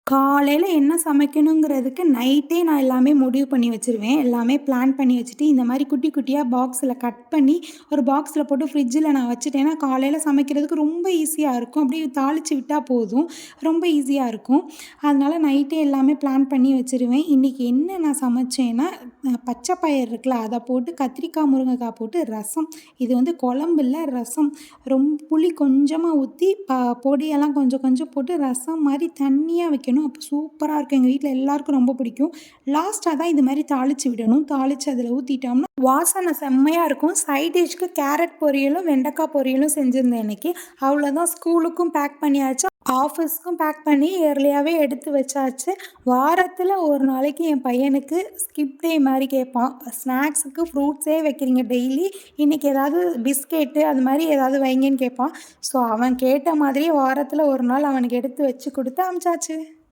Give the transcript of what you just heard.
காலையில என்ன சமைக்கணுங்கிறதுக்கு நைட்டே நான் எல்லாமே முடிவு பண்ணி வச்சுருவேன். எல்லாமே பிளான் பண்ணி வச்சுட்டு, இந்த மாரி குட்டி குட்டியா பாக்ஸில கட் பண்ணி, ஒரு பாக்ஸில போட்டு ஃப்ரிட்ஜில நான் வச்சுட்டேன்னா, காலையில சமைக்கிறதுக்கு ரொம்ப ஈஸியா இருக்கும். அப்படியே தாளிச்சு விட்டா போதும். ரொம்ப ஈஸியா இருக்கும். அதனால நைட்டே எல்லாமே பிளான் பண்ணி வச்சுருவேன். இன்னைக்கு என்ன நான் சமைச்சேன்னா, பச்சை பயிறு இருக்குல்ல, அத போட்டு கத்திரிக்காய், முருங்கைக்காய் போட்டு ரசம். இது வந்து குழம்பு இல்ல, ரசம். புளி கொஞ்சமா ஊத்தி, பொடியெல்லாம் கொஞ்சம் கொஞ்சம் போட்டு ரசம் மாரி தண்ணியா வைக்கணும். அப்போ சூப்பரா இருக்கும். எங்க வீட்ல எல்லாருக்கும் ரொம்ப பிடிக்கும். லாஸ்ட்டா தான் இது மாரி தாளிச்சு விடணும். தாளிச்சு அதில ஊத்திட்டோம்னா, வாசனை செம்மையா இருக்கும். சைட் டிஷ்க்கு கேரட் பொரியலும், வெண்டைக்காய் பொரியலும் செஞ்சிருந்தேன் இன்னைக்கு. அவ்வளோதான், ஸ்கூலுக்கும் பேக் பண்ணியாச்சு. ஆஃபீஸ்க்கும் பேக் பண்ணி ஏர்லியாவே எடுத்து வச்சாச்சு. வாரத்தில ஒரு நாளைக்கு என் பையனுக்கு ஸ்கிப் டே மாரி கேட்பான். ஸ்நாக்ஸுக்கு ஃப்ரூட்ஸே வைக்கிறீங்க டெய்லி. இன்னைக்கு ஏதாவது பிஸ்கெட்டு அது மாரி ஏதாவது வைங்கன்னு கேட்பான். ஸோ அவன் கேட்ட மாதிரியே வாரத்தில ஒரு நாள் அவனுக்கு எடுத்து வச்சு குடுத்து அனுப்பிச்சாச்சு.